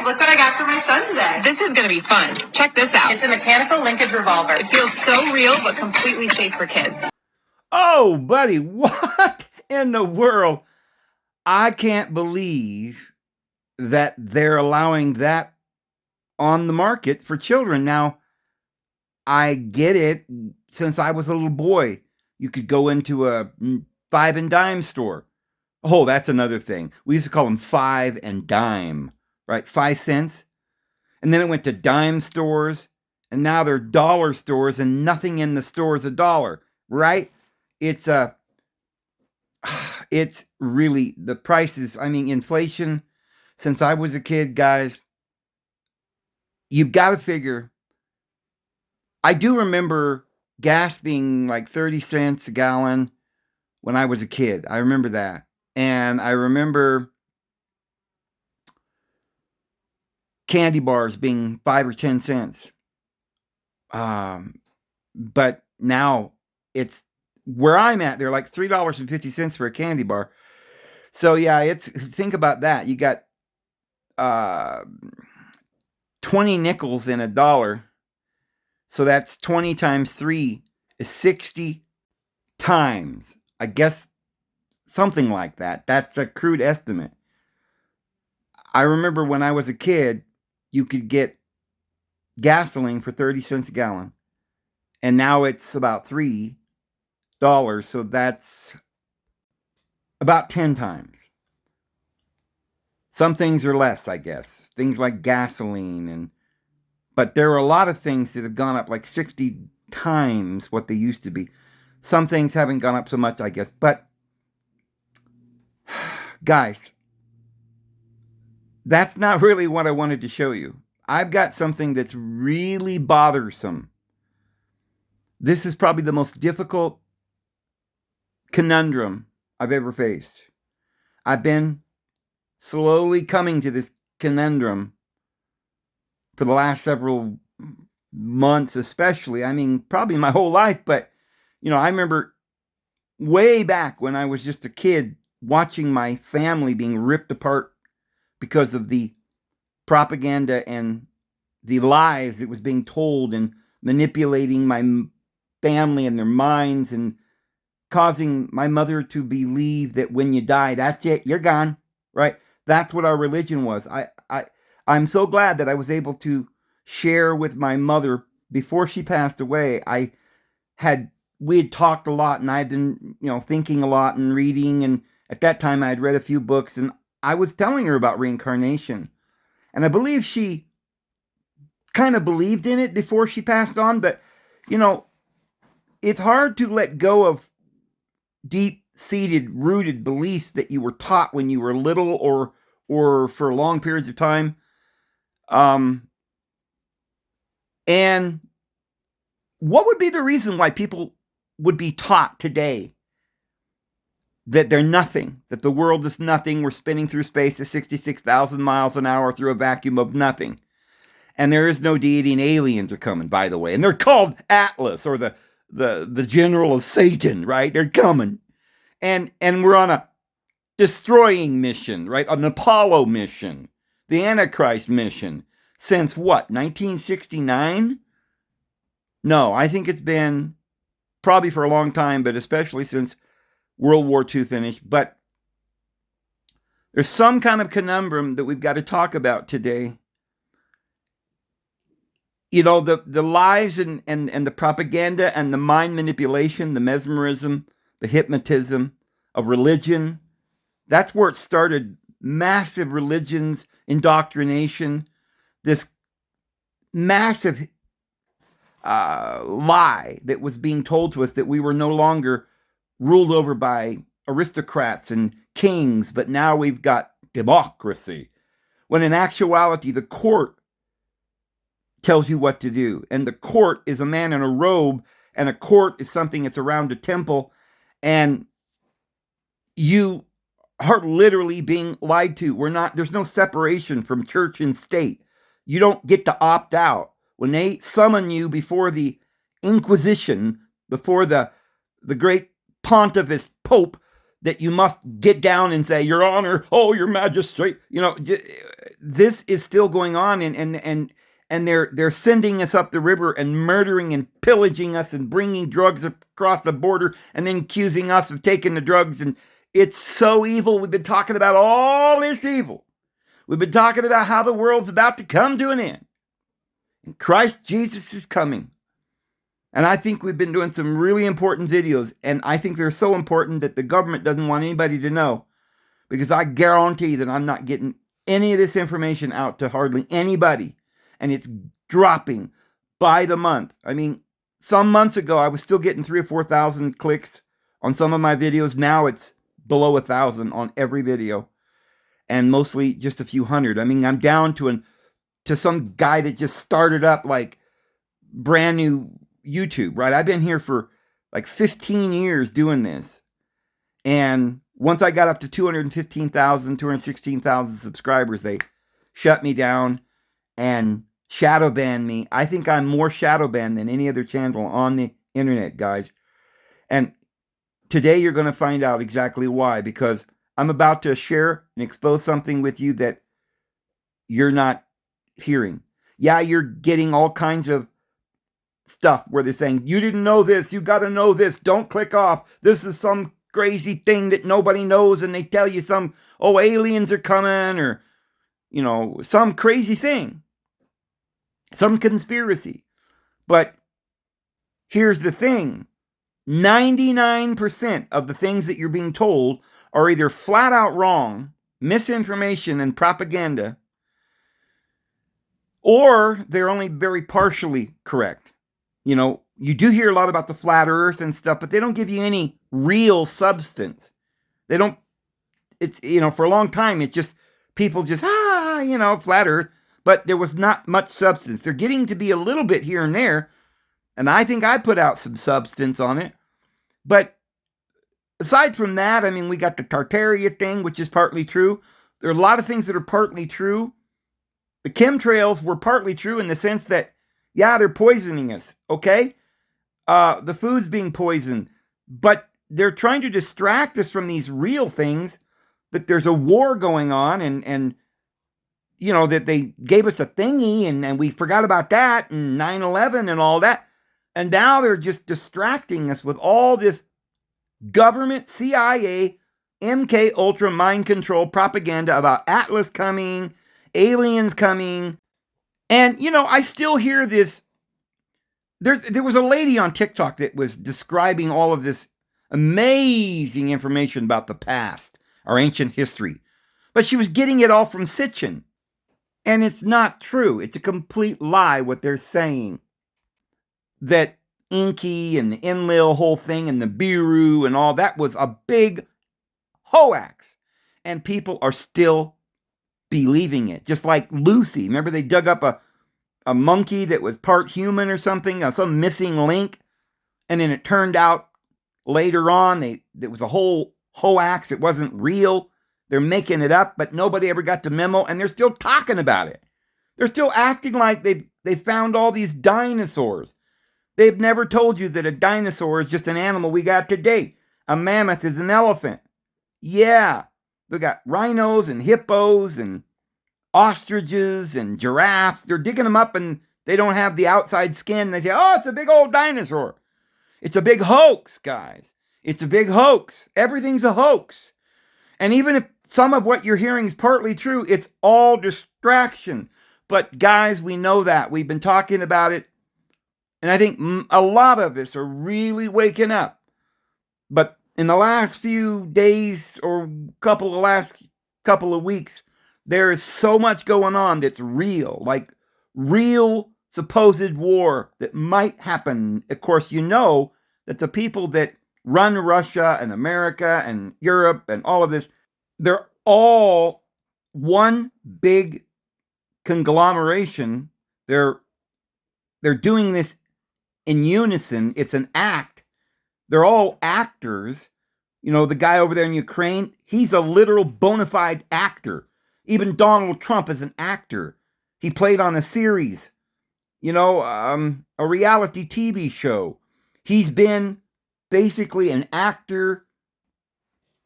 guys, look what I got for my son today. This is going to be fun. Check this out. It's a mechanical linkage revolver. It feels so real, but completely safe for kids. Oh, buddy, what in the world? I can't believe that they're allowing that on the market for children. Now, I get it. Since I was a little boy, you could go into a 5 and dime store. Oh, that's another thing. We used to call them 5 and dime, right? 5 cents. And then it went to dime stores, and now they're dollar stores, and nothing in the store is $1, right? It's really, the prices, I mean, inflation, since I was a kid, guys, you've got to figure, I do remember gas being like 30 cents a gallon when I was a kid. I remember that. And I remember candy bars being 5 or 10 cents. But now it's where I'm at. They're like $3.50 for a candy bar. So yeah, think about that. You got 20 nickels in $1. So that's 20 times 3 is 60 times. I guess something like that. That's a crude estimate. I remember when I was a kid, you could get gasoline for 30 cents a gallon. And now it's about $3. So that's about 10 times. Some things are less, I guess. Things like gasoline. But there are a lot of things that have gone up like 60 times what they used to be. Some things haven't gone up so much, I guess. But, guys, that's not really what I wanted to show you. I've got something that's really bothersome. This is probably the most difficult conundrum I've ever faced. I've been slowly coming to this conundrum for the last several months, especially. I mean, probably my whole life. But, I remember way back when I was just a kid watching my family being ripped apart because of the propaganda and the lies that was being told and manipulating my family and their minds and causing my mother to believe that when you die, that's it, you're gone, right? That's what our religion was. I'm so glad that I was able to share with my mother before she passed away. We had talked a lot, and I had been, thinking a lot and reading, and at that time I had read a few books, and I was telling her about reincarnation. And I believe she kind of believed in it before she passed on, but, it's hard to let go of deep-seated, rooted beliefs that you were taught when you were little or for long periods of time. And what would be the reason why people would be taught today that they're nothing, that the world is nothing, we're spinning through space at 66,000 miles an hour through a vacuum of nothing, and there is no deity, and aliens are coming, by the way, and they're called Atlas, or the general of Satan, right? They're coming, and we're on a destroying mission, right? An Apollo mission, the Antichrist mission, since what, 1969? No, I think it's been probably for a long time, but especially since World War II finished. But there's some kind of conundrum that we've got to talk about today. The lies and the propaganda and the mind manipulation, the mesmerism, the hypnotism of religion. That's where it started. Massive religions, indoctrination, this massive lie that was being told to us that we were no longer ruled over by aristocrats and kings, but now we've got democracy. When in actuality, the court tells you what to do. And the court is a man in a robe, and a court is something that's around a temple, and you are literally being lied to. There's no separation from church and state. You don't get to opt out. When they summon you before the Inquisition, before the great pontiffus pope, that you must get down and say, Your Honor, oh, Your Majesty, this is still going on, and they're sending us up the river and murdering and pillaging us and bringing drugs across the border and then accusing us of taking the drugs. And it's so evil. We've been talking about all this evil. We've been talking about how the world's about to come to an end. And Christ Jesus is coming. And I think we've been doing some really important videos, and I think they're so important that the government doesn't want anybody to know, because I guarantee that I'm not getting any of this information out to hardly anybody, and it's dropping by the month. I mean, some months ago, I was still getting 3,000 or 4,000 clicks on some of my videos. Now it's below 1,000 on every video, and mostly just a few hundred. I mean, I'm down to some guy that just started up like brand new YouTube, right? I've been here for like 15 years doing this. And once I got up to 215,000, 216,000 subscribers, they shut me down and shadow banned me. I think I'm more shadow banned than any other channel on the internet, guys. And today you're going to find out exactly why, because I'm about to share and expose something with you that you're not hearing. Yeah, you're getting all kinds of stuff where they're saying, you didn't know this, you got to know this, don't click off, this is some crazy thing that nobody knows, and they tell you some, oh, aliens are coming, or, you know, some crazy thing, some conspiracy. But here's the thing, 99% of the things that you're being told are either flat out wrong, misinformation and propaganda, or they're only very partially correct. You know, you do hear a lot about the flat earth and stuff, but they don't give you any real substance. They don't, it's, you know, for a long time, it's just people just, you know, flat earth, but there was not much substance. They're getting to be a little bit here and there, and I think I put out some substance on it. But aside from that, I mean, we got the Tartaria thing, which is partly true. There are a lot of things that are partly true. The chemtrails were partly true in the sense that, yeah, they're poisoning us, okay? The food's being poisoned, but they're trying to distract us from these real things, that there's a war going on, and you know, that they gave us a thingy, and we forgot about that, and 9/11 and all that, and now they're just distracting us with all this government, CIA, MK Ultra mind control propaganda about Atlas coming, aliens coming. And, you know, I still hear this. There was a lady on TikTok that was describing all of this amazing information about the past, our ancient history. But she was getting it all from Sitchin. And it's not true. It's a complete lie what they're saying. That Inky and the Enlil whole thing and the Biru and all that was a big hoax. And people are still believing it. Just like Lucy. Remember they dug up a monkey that was part human or something, some missing link, and then it turned out later on it was a whole hoax. It wasn't real. They're making it up, but nobody ever got the memo, and they're still talking about it. They're still acting like they found all these dinosaurs. They've never told you that a dinosaur is just an animal we got today. A mammoth is an elephant. Yeah, we got rhinos and hippos and ostriches and giraffes. They're digging them up and they don't have the outside skin. They say, oh, it's a big old dinosaur. It's a big hoax, guys. It's a big hoax. Everything's a hoax. And even if some of what you're hearing is partly true, it's all distraction. But guys, we know that. We've been talking about it. And I think a lot of us are really waking up. But in the last few days or last couple of weeks, there is so much going on that's real, like real supposed war that might happen. Of course, you know that the people that run Russia and America and Europe and all of this, they're all one big conglomeration. They're doing this in unison. It's an act. They're all actors. You know, the guy over there in Ukraine, he's a literal bona fide actor. Even Donald Trump is an actor. He played on a series, you know, a reality TV show. He's been basically an actor.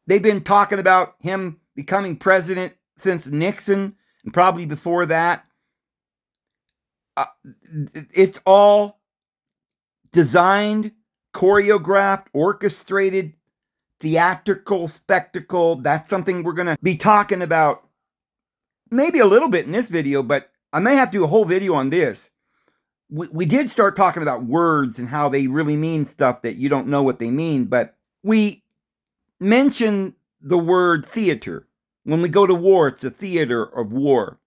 They've been talking about him becoming president since Nixon. and probably before that. It's all designed, choreographed, orchestrated, theatrical spectacle. That's something we're going to be talking about maybe a little bit in this video, but I may have to do a whole video on this. We did start talking about words and how they really mean stuff that you don't know what they mean, but we mentioned the word theater. When we go to war, it's a theater of war.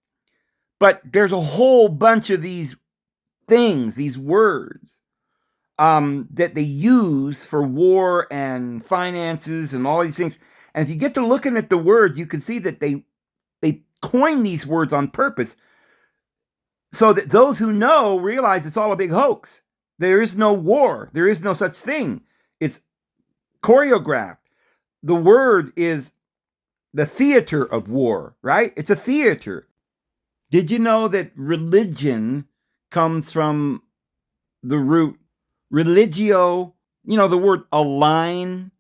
But there's a whole bunch of these things, these words, that they use for war and finances and all these things. And if you get to looking at the words, you can see that they coin these words on purpose so that those who know realize it's all a big hoax. There is no war. There is no such thing. It's choreographed. The word is the theater of war, right? It's a theater. Did you know that religion comes from the root religio? You know, the word align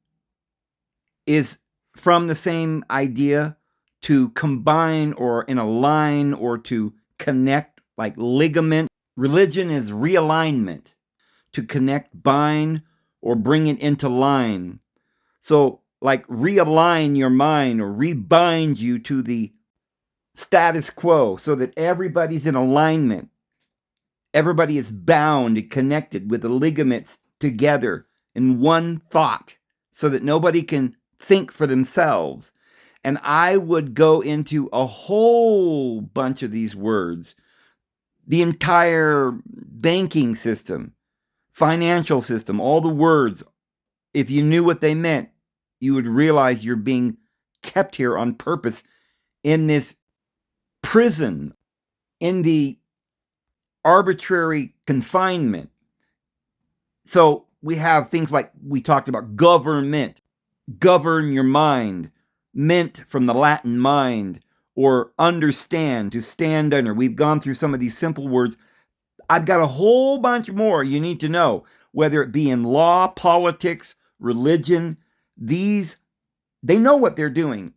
is from the same idea, to combine or in a line or to connect, like ligament. Religion is realignment, to connect, bind, or bring it into line. So, like realign your mind or rebind you to the status quo so that everybody's in alignment. Everybody is bound and connected with the ligaments together in one thought so that nobody can think for themselves. And I would go into a whole bunch of these words. The entire banking system, financial system, all the words. If you knew what they meant, you would realize you're being kept here on purpose in this prison, in the arbitrary confinement. So we have things like we talked about government, govern your mind, meant from the Latin mind, or understand, to stand under. We've gone through some of these simple words. I've got a whole bunch more you need to know, whether it be in law, politics, religion. They know what they're doing.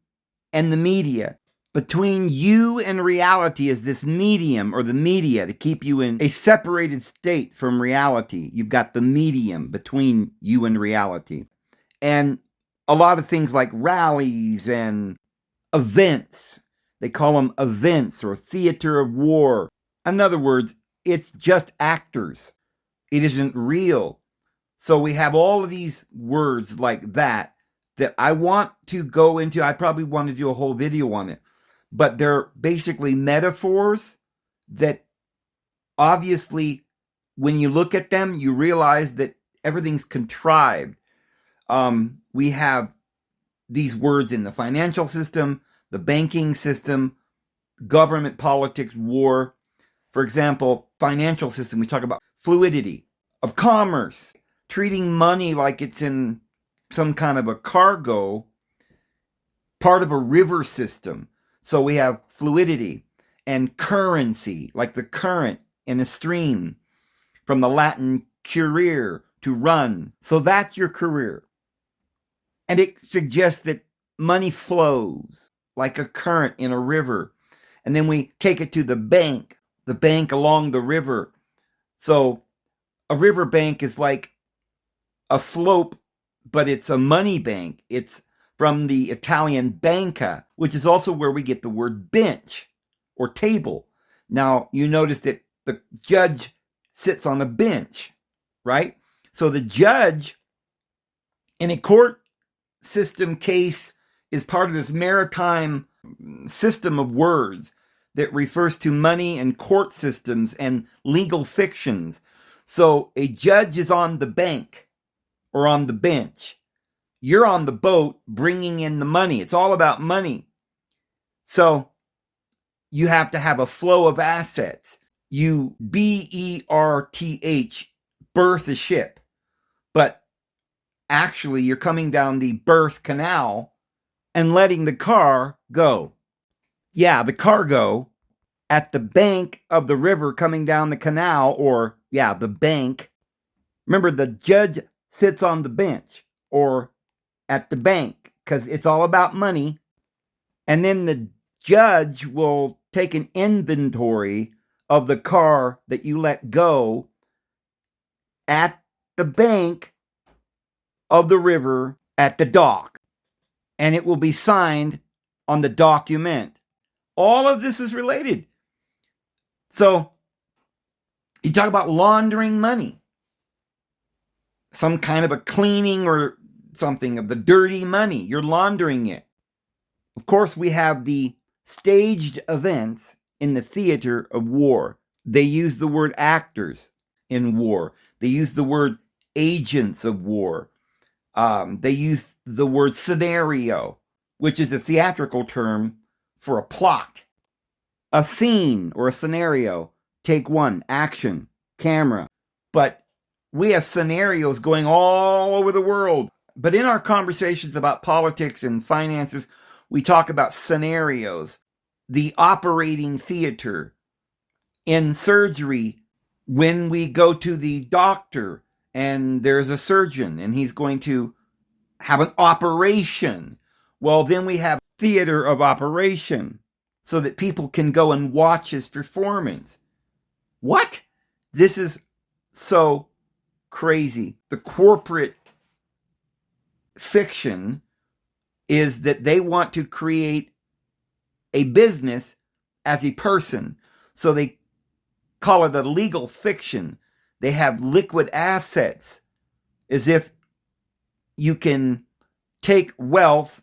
And the media. Between you and reality is this medium, or the media, to keep you in a separated state from reality. You've got the medium between you and reality. And a lot of things like rallies and events. They call them events or theater of war. In other words, it's just actors. It isn't real. So we have all of these words like that I want to go into. I probably want to do a whole video on it. But they're basically metaphors that obviously, when you look at them, you realize that everything's contrived. We have these words in the financial system, the banking system, government, politics, war. For example, financial system, we talk about fluidity of commerce, treating money like it's in some kind of a cargo, part of a river system. So we have fluidity and currency, like the current in a stream, from the Latin currere, to run. So that's your career. And it suggests that money flows like a current in a river. And then we take it to the bank along the river. So a river bank is like a slope, but it's a money bank. It's from the Italian banca, which is also where we get the word bench or table. Now, you notice that the judge sits on a bench, right? So the judge in a court system case is part of this maritime system of words that refers to money and court systems and legal fictions. So a judge is on the bank or on the bench. You're on the boat bringing in the money. It's all about money. So you have to have a flow of assets. You berth, birth a ship. But actually, you're coming down the berth canal and letting the car go. Yeah, the cargo at the bank of the river coming down the canal, or, yeah, the bank. Remember, the judge sits on the bench or at the bank because it's all about money. And then the judge will take an inventory of the car that you let go at the bank of the river at the dock, and it will be signed on the document. All of this is related. So you talk about laundering money, some kind of a cleaning or something of the dirty money. You're laundering it. Of course, we have the staged events in the theater of war. They use the word actors in war. They use the word agents of war. They use the word scenario, which is a theatrical term for a plot. A scene or a scenario. Take one, action, camera. But we have scenarios going all over the world. But in our conversations about politics and finances, we talk about scenarios. The operating theater. In surgery, when we go to the doctor and there's a surgeon and he's going to have an operation, well, then we have theater of operation so that people can go and watch his performance. What? This is so crazy. The corporate fiction is that they want to create a business as a person. So they call it a legal fiction. They have liquid assets, as if you can take wealth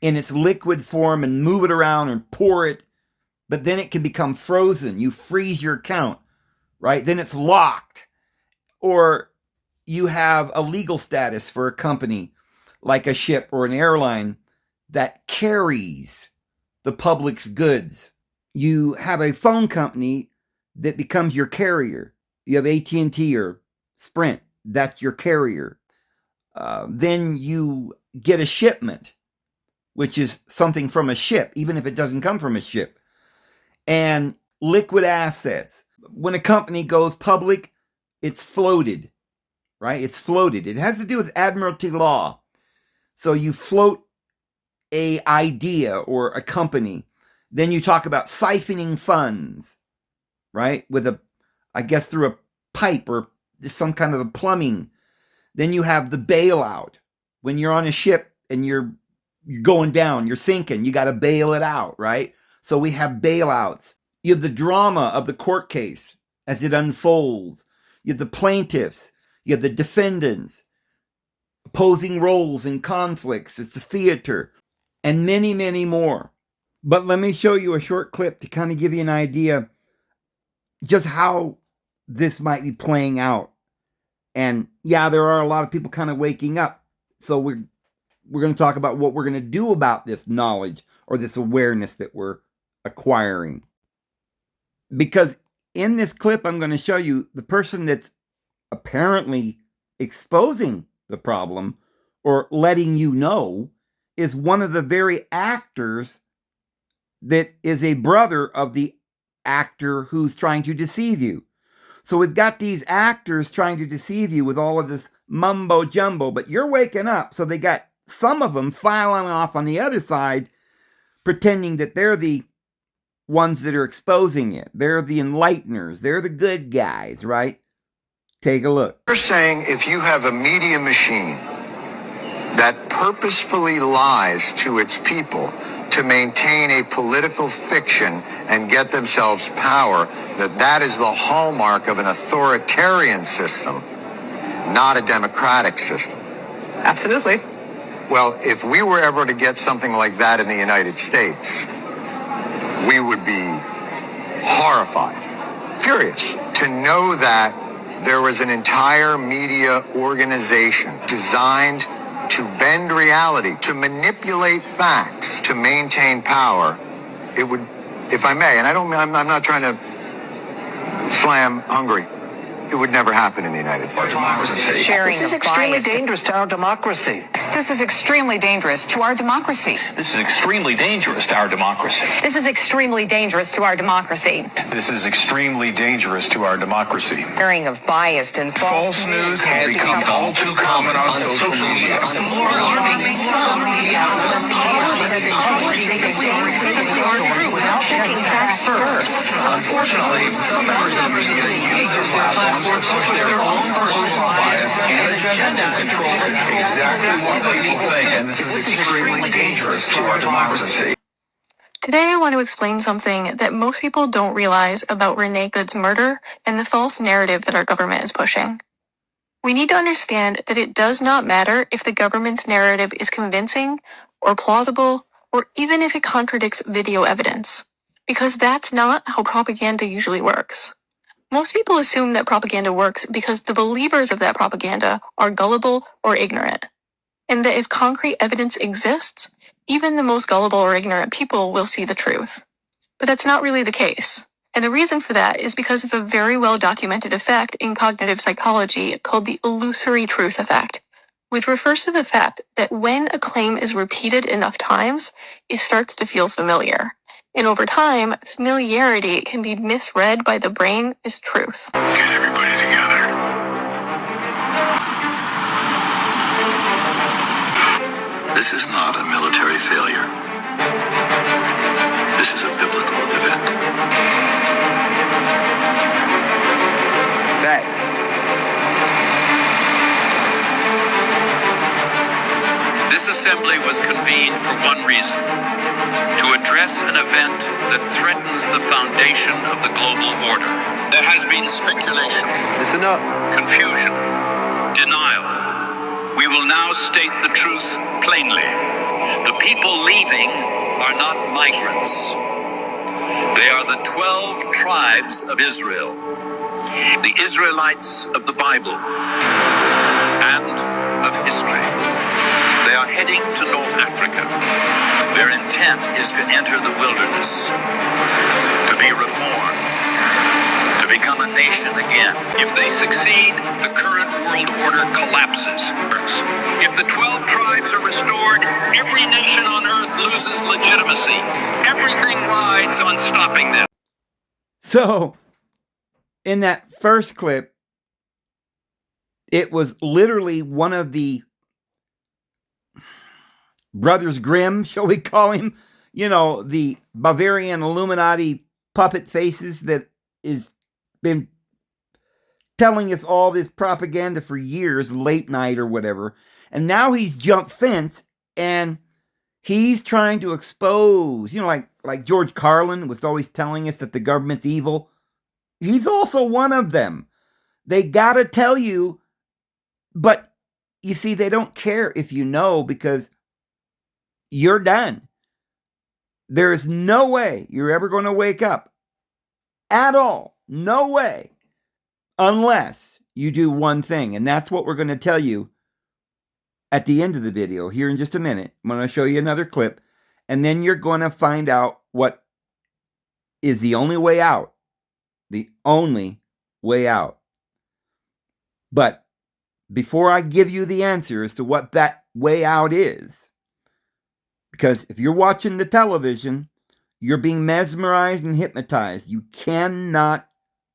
in its liquid form and move it around and pour it, but then it can become frozen. You freeze your account, right? Then it's locked. Or you have a legal status for a company, like a ship or an airline, that carries the public's goods. You have a phone company that becomes your carrier. You have AT&T or Sprint. That's your carrier. Then you get a shipment, which is something from a ship, even if it doesn't come from a ship. And liquid assets. When a company goes public, it's floated, right? It's floated. It has to do with admiralty law. So you float a idea or a company. Then you talk about siphoning funds, right? With I guess through a pipe or some kind of a plumbing. Then you have the bailout. When you're on a ship and you're going down, you're sinking, you got to bail it out, right? So we have bailouts. You have the drama of the court case as it unfolds. You have the plaintiffs. You have the defendants. Opposing roles in conflicts. It's the theater. And many, many more. But let me show you a short clip to kind of give you an idea just how this might be playing out. And yeah, there are a lot of people kind of waking up. So we're going to talk about what we're going to do about this knowledge or this awareness that we're acquiring. Because in this clip, I'm going to show you the person that's apparently exposing the problem or letting you know is one of the very actors that is a brother of the actor who's trying to deceive you. So we've got these actors trying to deceive you with all of this mumbo jumbo, but you're waking up. So they got some of them filing off on the other side, pretending that they're the ones that are exposing it. They're the enlighteners. They're the good guys, right? Take a look. You're saying if you have a media machine that purposefully lies to its people to maintain a political fiction and get themselves power, that is the hallmark of an authoritarian system, not a democratic system. Absolutely. Well, if we were ever to get something like that in the United States, we would be horrified, furious to know that there was an entire media organization designed to bend reality, to manipulate facts, to maintain power. It would, if I may, and I'm not trying to slam Hungary, it would never happen in the United States. Sharing This is of extremely bias. dangerous to our democracy. This is extremely dangerous to our democracy. This is extremely dangerous to our democracy. This is extremely dangerous to our democracy. This is extremely dangerous to our democracy. Sharing of biased and false False news has become all too common on social media. More alarming, some media without checking facts first. Unfortunately, some members of the media use their platforms to push their own personal bias and agenda to control Exactly what people think, and this is extremely dangerous to our democracy. Today I want to explain something that most people don't realize about Renee Good's murder and the false narrative that our government is pushing. We need to understand that it does not matter if the government's narrative is convincing or plausible or even if it contradicts video evidence, because that's not how propaganda usually works. Most people assume that propaganda works because the believers of that propaganda are gullible or ignorant, and that if concrete evidence exists, even the most gullible or ignorant people will see the truth. But that's not really the case. And the reason for that is because of a very well-documented effect in cognitive psychology called the illusory truth effect, which refers to the fact that when a claim is repeated enough times, it starts to feel familiar. And over time, familiarity can be misread by the brain as truth. Get everybody together. This is not a military failure. This is a biblical event. Facts. This assembly was convened for one reason: to address an event that threatens the foundation of the global order. There has been speculation, Listen up. confusion, denial. We will now state the truth plainly. The people leaving are not migrants. They are the 12 tribes of Israel, the Israelites of the Bible and of history. They are heading to North Africa. Their intent is to enter the wilderness, to be reformed, to become a nation again. If they succeed, the current world order collapses. If the 12 tribes are restored, every nation on earth loses legitimacy. Everything rides on stopping them. So, in that first clip, it was literally one of the Brothers Grimm, shall we call him? You know, the Bavarian Illuminati puppet faces that is been telling us all this propaganda for years, late night or whatever. And now he's jumped fence and he's trying to expose, you know, like George Carlin was always telling us that the government's evil. He's also one of them. They gotta tell you, but you see, they don't care if you know, because you're done. There is no way you're ever going to wake up at all. No way. Unless you do one thing. And that's what we're going to tell you at the end of the video here in just a minute. I'm going to show you another clip. And then you're going to find out what is the only way out. The only way out. But before I give you the answer as to what that way out is, because if you're watching the television, you're being mesmerized and hypnotized. You cannot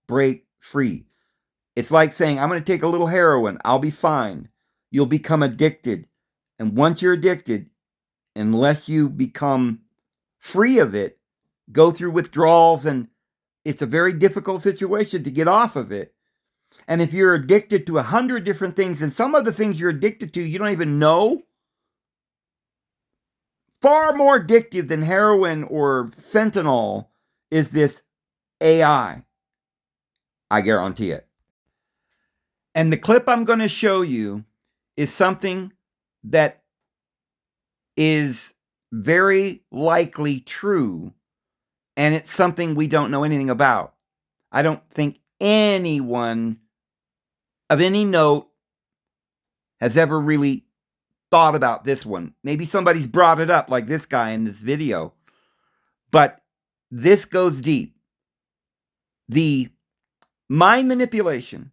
break free. It's like saying, I'm going to take a little heroin. I'll be fine. You'll become addicted. And once you're addicted, unless you become free of it, go through withdrawals, and it's a very difficult situation to get off of it. And if you're addicted to 100 different things, and some of the things you're addicted to, you don't even know, far more addictive than heroin or fentanyl is this AI. I guarantee it. And the clip I'm going to show you is something that is very likely true, and it's something we don't know anything about. I don't think anyone of any note has ever really thought about this one. Maybe somebody's brought it up, like this guy in this video. But this goes deep. The mind manipulation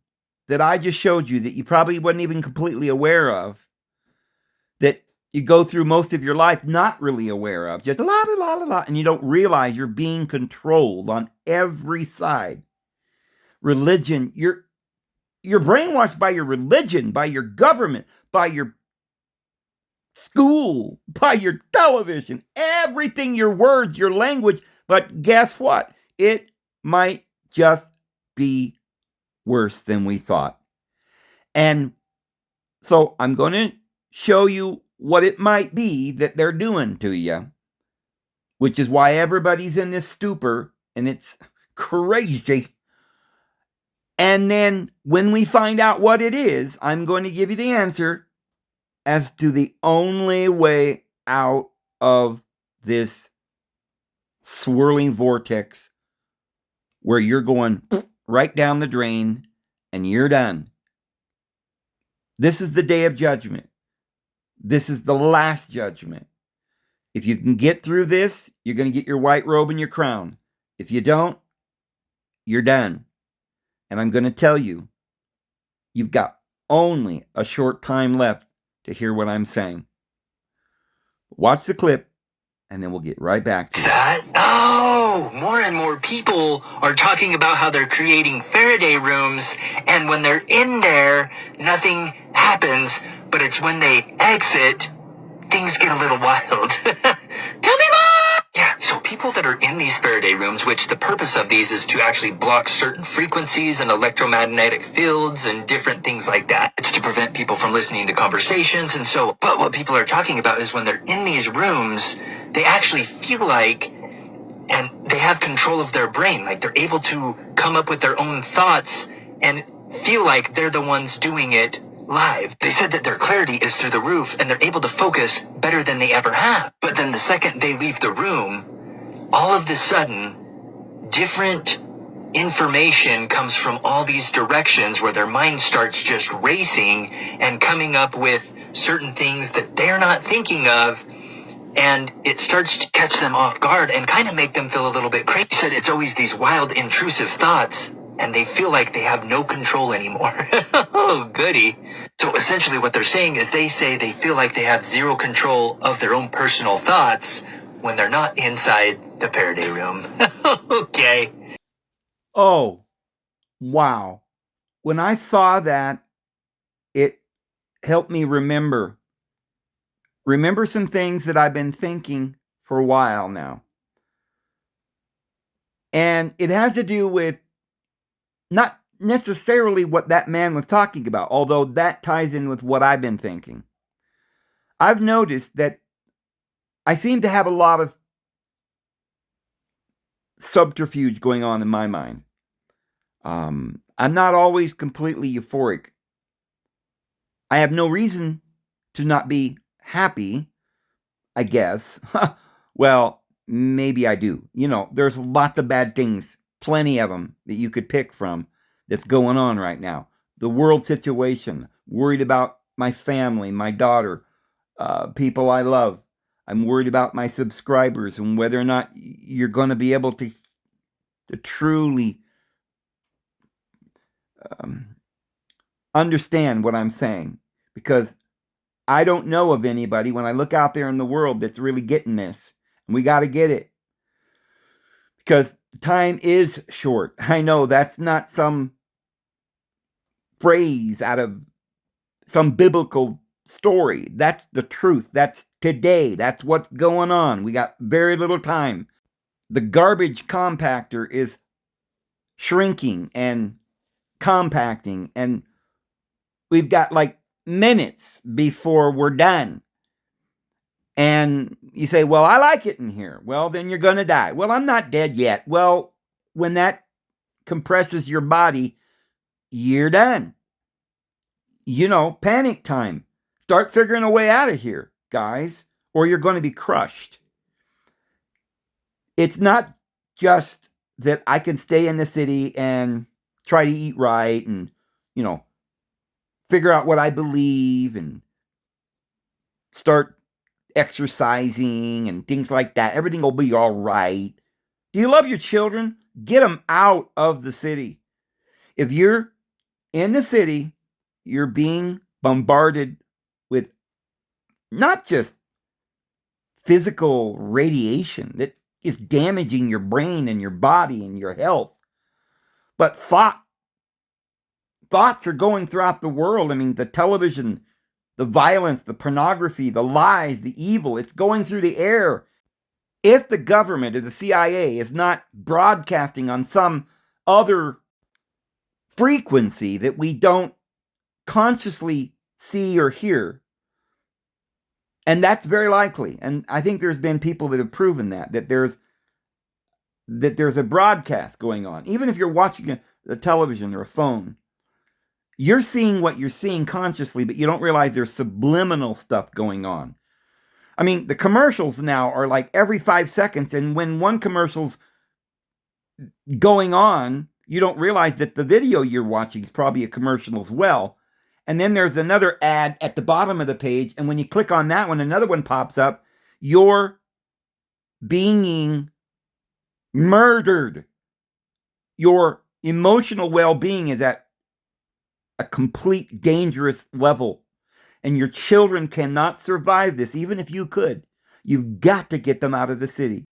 that I just showed you, that you probably wasn't even completely aware of, that you go through most of your life not really aware of. Just la la la la la, and you don't realize you're being controlled on every side. Religion, you're brainwashed by your religion, by your government, by your school, by your television, everything, your words, your language. But guess what? It might just be worse than we thought. And so I'm going to show you what it might be that they're doing to you, which is why everybody's in this stupor, and it's crazy. And then when we find out what it is, I'm going to give you the answer as to the only way out of this swirling vortex where you're going right down the drain and you're done. This is the day of judgment. This is the last judgment. If you can get through this, you're going to get your white robe and your crown. If you don't, you're done. And I'm going to tell you, you've got only a short time left to hear what I'm saying. Watch the clip, and then we'll get right back to it. That? Oh, more and more people are talking about how they're creating Faraday rooms, and when they're in there, nothing happens, but it's when they exit, things get a little wild. Tell me more! Yeah, so people that are in these Faraday rooms, which the purpose of these is to actually block certain frequencies and electromagnetic fields and different things like that. It's to prevent people from listening to conversations, and so, but what people are talking about is when they're in these rooms, they actually feel like, and they have control of their brain, like they're able to come up with their own thoughts and feel like they're the ones doing it live. They said that their clarity is through the roof and they're able to focus better than they ever have. But then the second they leave the room, all of the sudden, different information comes from all these directions where their mind starts just racing and coming up with certain things that they're not thinking of. And it starts to catch them off guard and kind of make them feel a little bit crazy. He said it's always these wild, intrusive thoughts, and they feel like they have no control anymore. Oh, goody. So essentially what they're saying is they say they feel like they have zero control of their own personal thoughts when they're not inside the Faraday room. Okay. Oh, wow. When I saw that, it helped me remember some things that I've been thinking for a while now. And it has to do with not necessarily what that man was talking about, although that ties in with what I've been thinking. I've noticed that I seem to have a lot of subterfuge going on in my mind. I'm not always completely euphoric. I have no reason to not be happy, I guess. Well, maybe I do. You know, there's lots of bad things, plenty of them that you could pick from that's going on right now. The world situation, worried about my family, my daughter, people I love. I'm worried about my subscribers and whether or not you're going to be able to truly understand what I'm saying, because I don't know of anybody when I look out there in the world that's really getting this. And we got to get it, because time is short. I know that's not some phrase out of some biblical story. That's the truth. That's today. That's what's going on. We got very little time. The garbage compactor is shrinking and compacting, and we've got like minutes before we're done. And you say, well, I like it in here. Well, then you're going to die. Well, I'm not dead yet. Well, when that compresses your body, you're done. You know, panic time. Start figuring a way out of here, guys, or you're going to be crushed. It's not just that I can stay in the city and try to eat right and, you know, figure out what I believe and start exercising and things like that. Everything will be all right. Do you love your children? Get them out of the city. If you're in the city, you're being bombarded with not just physical radiation that is damaging your brain and your body and your health, but thoughts are going throughout the world. I mean, the television, the violence, the pornography, the lies, the evil, it's going through the air. If the government or the CIA is not broadcasting on some other frequency that we don't consciously see or hear, and that's very likely, and I think there's been people that have proven that there's a broadcast going on. Even if you're watching a television or a phone, you're seeing what you're seeing consciously, but you don't realize there's subliminal stuff going on. I mean, the commercials now are like every 5 seconds, and when one commercial's going on, you don't realize that the video you're watching is probably a commercial as well. And then there's another ad at the bottom of the page, and when you click on that one, another one pops up. You're being murdered. Your emotional well-being is at a complete dangerous level, and your children cannot survive this, even if you could. You've got to get them out of the city.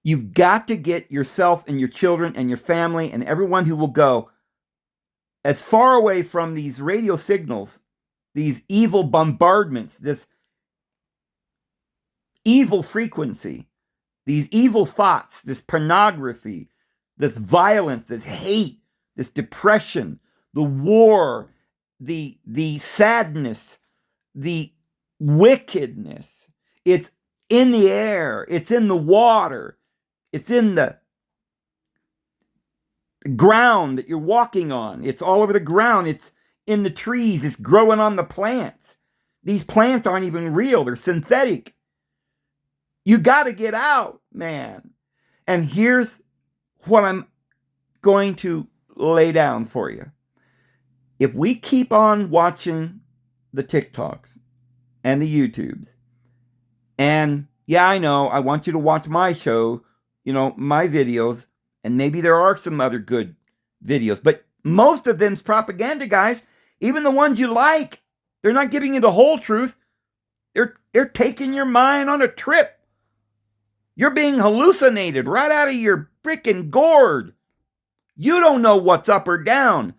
You've got to get yourself and your children and your family and everyone who will go as far away from these radio signals, these evil bombardments, this evil frequency, these evil thoughts, this pornography, this violence, this hate, this depression, the war, the sadness, the wickedness. It's in the air, it's in the water, it's in the ground that you're walking on. It's all over the ground. It's in the trees. It's growing on the plants. These plants aren't even real. They're synthetic. You got to get out, man. And here's what I'm going to lay down for you. If we keep on watching the TikToks and the YouTubes, and yeah, I know, I want you to watch my show, my videos, and maybe there are some other good videos, but most of them's propaganda, guys. Even the ones you like, they're not giving you the whole truth. They're taking your mind on a trip. You're being hallucinated right out of your freaking gourd. You don't know what's up or down.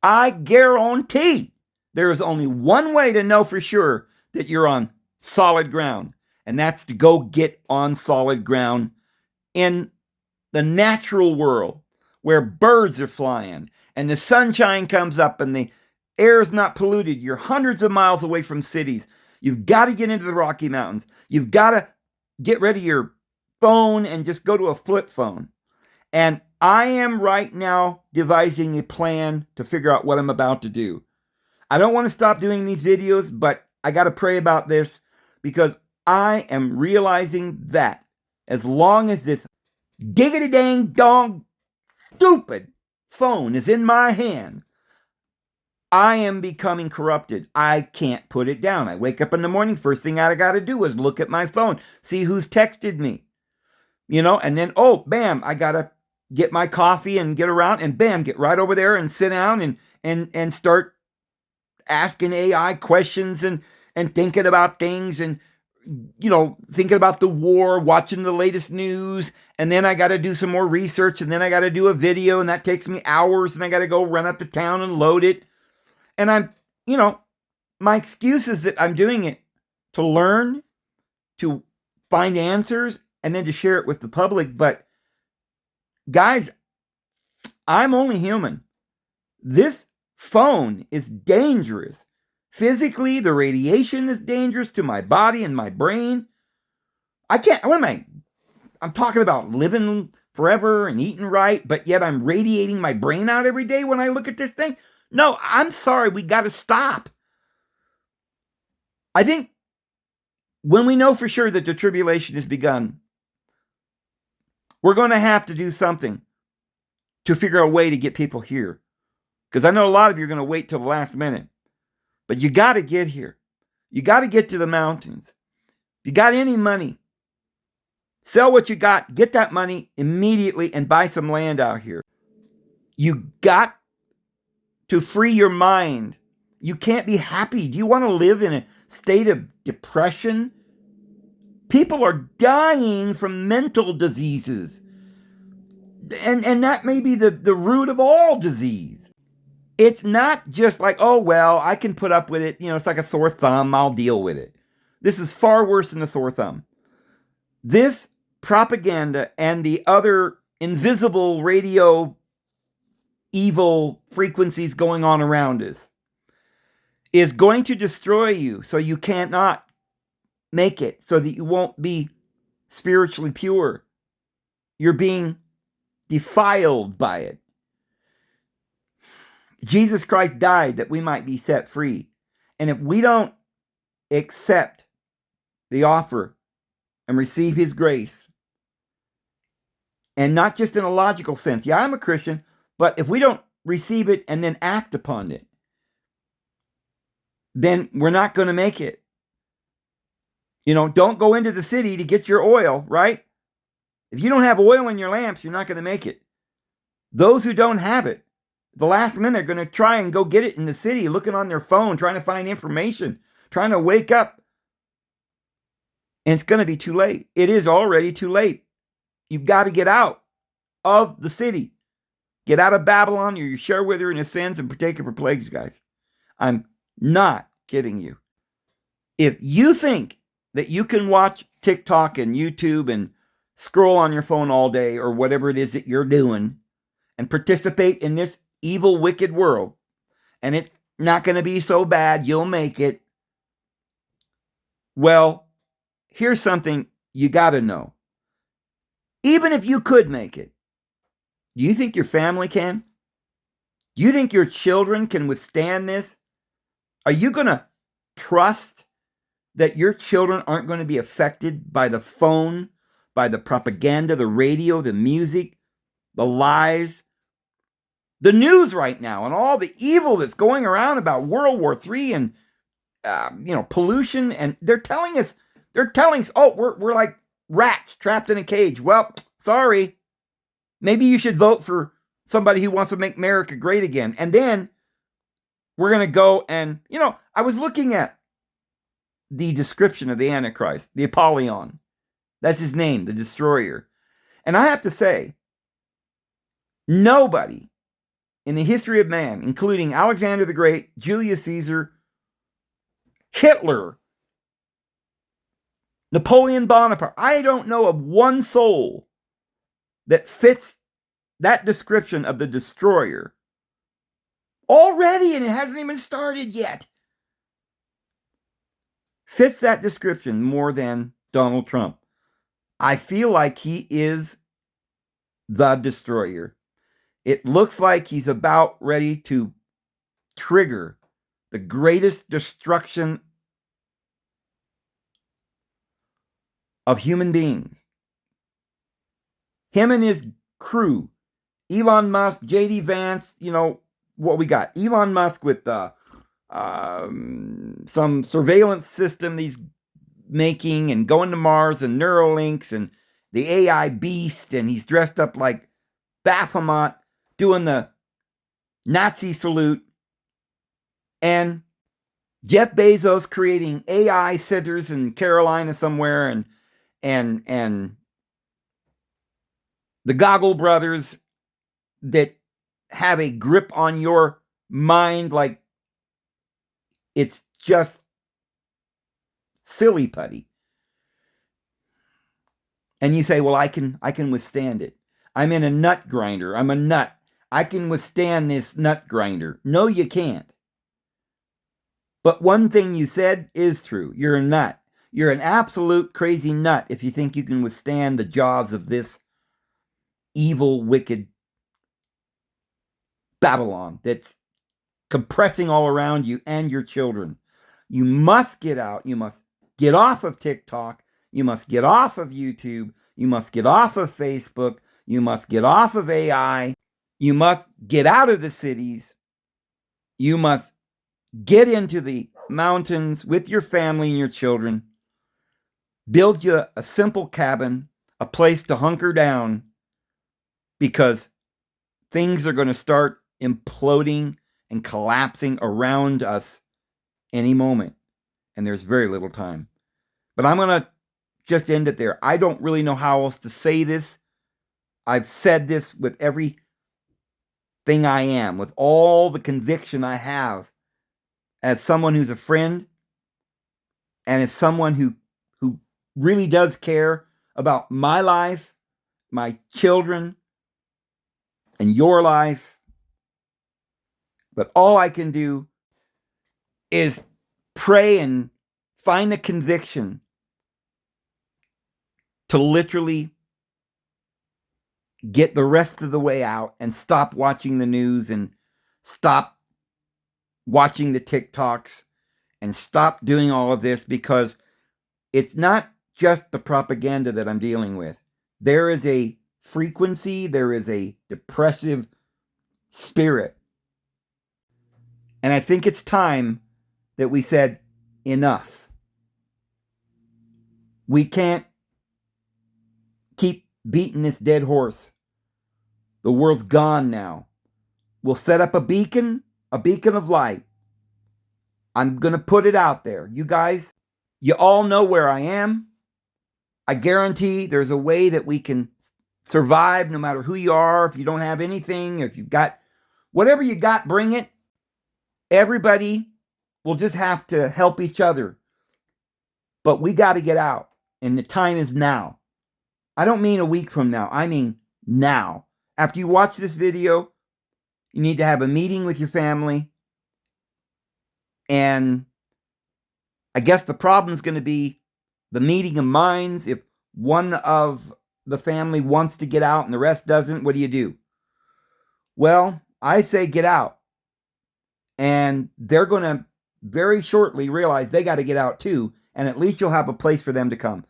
I guarantee there is only one way to know for sure that you're on solid ground, and that's to go get on solid ground in the natural world where birds are flying and the sunshine comes up and the air is not polluted. You're hundreds of miles away from cities. You've got to get into the Rocky Mountains. You've got to get rid of your phone and just go to a flip phone. And I am right now devising a plan to figure out what I'm about to do. I don't want to stop doing these videos, but I got to pray about this because I am realizing that as long as this diggity dang dong stupid phone is in my hand, I am becoming corrupted. I can't put it down. I wake up in the morning, first thing I got to do is look at my phone, see who's texted me, and then, oh, bam, I got to get my coffee and get around and bam, get right over there and sit down and start asking AI questions and thinking about things and, thinking about the war, watching the latest news. And then I got to do some more research and then I got to do a video and that takes me hours and I got to go run up to town and load it. And I'm, my excuse is that I'm doing it to learn, to find answers, and then to share it with the public. But guys, I'm only human. This phone is dangerous. Physically, the radiation is dangerous to my body and my brain. I'm talking about living forever and eating right, but yet I'm radiating my brain out every day when I look at this thing. No, I'm sorry, we got to stop. I think when we know for sure that the tribulation has begun, we're going to have to do something to figure out a way to get people here. Because I know a lot of you are going to wait till the last minute. But you got to get here. You got to get to the mountains. If you got any money, sell what you got, get that money immediately and buy some land out here. You got to free your mind. You can't be happy. Do you want to live in a state of depression. People are dying from mental diseases. And that may be the root of all disease. It's not just like, oh, well, I can put up with it. You know, it's like a sore thumb. I'll deal with it. This is far worse than a sore thumb. This propaganda and the other invisible radio evil frequencies going on around us is going to destroy you so you cannot make it, so that you won't be spiritually pure. You're being defiled by it. Jesus Christ died that we might be set free. And if we don't accept the offer and receive his grace, and not just in a logical sense, yeah, I'm a Christian, but if we don't receive it and then act upon it, then we're not going to make it. You know, don't go into the city to get your oil, right? If you don't have oil in your lamps, you're not going to make it. Those who don't have it, the last minute, are going to try and go get it in the city, looking on their phone, trying to find information, trying to wake up. And it's going to be too late. It is already too late. You've got to get out of the city. Get out of Babylon, or you share with her in his sins and partake of her plagues, guys. I'm not kidding you. If you think that you can watch TikTok and YouTube and scroll on your phone all day, or whatever it is that you're doing, and participate in this evil, wicked world, and it's not going to be so bad, you'll make it. Well, here's something you got to know. Even if you could make it, do you think your family can? Do you think your children can withstand this? Are you going to trust that your children aren't going to be affected by the phone, by the propaganda, the radio, the music, the lies, the news right now, and all the evil that's going around about World War III and pollution? And they're telling us, oh, we're like rats trapped in a cage. Well, sorry. Maybe you should vote for somebody who wants to make America great again. And then we're going to go and, I was looking at the description of the Antichrist, the Apollyon. That's his name, the destroyer. And I have to say, nobody in the history of man, including Alexander the Great, Julius Caesar, Hitler, Napoleon Bonaparte, I don't know of one soul that fits that description of the destroyer already, and it hasn't even started yet, fits that description more than Donald Trump. I feel like he is the destroyer. It looks like he's about ready to trigger the greatest destruction of human beings. Him and his crew, Elon Musk, JD Vance, what we got? Elon Musk with some surveillance system he's making and going to Mars and Neuralinks and the AI beast, and he's dressed up like Baphomet doing the Nazi salute, and Jeff Bezos creating AI centers in Carolina somewhere, and the Goggle brothers that have a grip on your mind like it's just silly putty. And you say, well, I can withstand it. I'm in a nut grinder. I'm a nut. I can withstand this nut grinder. No, you can't. But one thing you said is true. You're a nut. You're an absolute crazy nut if you think you can withstand the jaws of this evil, wicked Babylon that's compressing all around you and your children. You must get out. You must get off of TikTok. You must get off of YouTube. You must get off of Facebook. You must get off of AI. You must get out of the cities. You must get into the mountains with your family and your children. Build you a simple cabin, a place to hunker down, because things are going to start imploding and collapsing around us any moment. and there's very little time. But I'm going to just end it there. I don't really know how else to say this. I've said this with everything I am, with all the conviction I have as someone who's a friend and as someone who really does care about my life, my children, and your life. But all I can do is pray and find the conviction to literally get the rest of the way out and stop watching the news and stop watching the TikToks and stop doing all of this, because it's not just the propaganda that I'm dealing with. There is a frequency, there is a depressive spirit. And I think it's time that we said enough. We can't keep beating this dead horse. The world's gone now. We'll set up a beacon of light. I'm going to put it out there. You guys, you all know where I am. I guarantee there's a way that we can survive no matter who you are. If you don't have anything, if you've got whatever you got, bring it. Everybody will just have to help each other. But we got to get out, and the time is now. I don't mean a week from now. I mean now. After you watch this video, you need to have a meeting with your family. And I guess the problem is going to be the meeting of minds. If one of the family wants to get out and the rest doesn't, what do you do? Well, I say get out. And they're going to very shortly realize they got to get out too. And at least you'll have a place for them to come.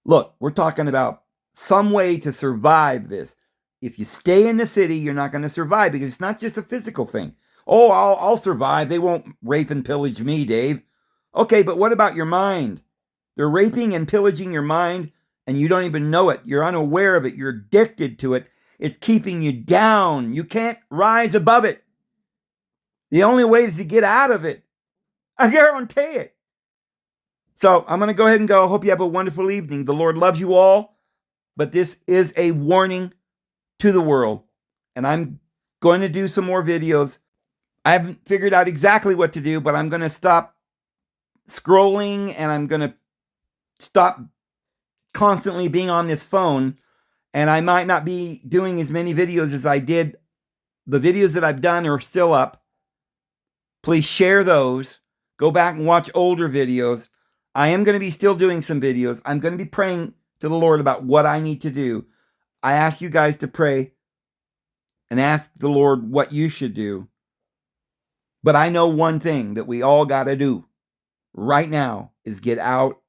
Look, we're talking about some way to survive this. If you stay in the city, you're not going to survive, because it's not just a physical thing. Oh, I'll survive. They won't rape and pillage me, Dave. Okay, but what about your mind? They're raping and pillaging your mind, and you don't even know it. You're unaware of it. You're addicted to it. It's keeping you down. You can't rise above it. The only way is to get out of it. I guarantee it. So I'm going to go ahead and go. Hope you have a wonderful evening. The Lord loves you all, but this is a warning to the world. And I'm going to do some more videos. I haven't figured out exactly what to do, but I'm going to stop scrolling, and I'm going to stop constantly being on this phone. And I might not be doing as many videos as I did. The videos that I've done are still up. Please share those. Go back and watch older videos. I am going to be still doing some videos. I'm going to be praying to the Lord about what I need to do. I ask you guys to pray and ask the Lord what you should do. But I know one thing that we all got to do right now is get out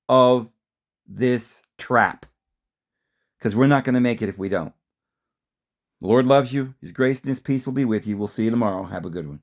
of this trap, because we're not going to make it if we don't. The Lord loves you. His grace and his peace will be with you. We'll see you tomorrow. Have a good one.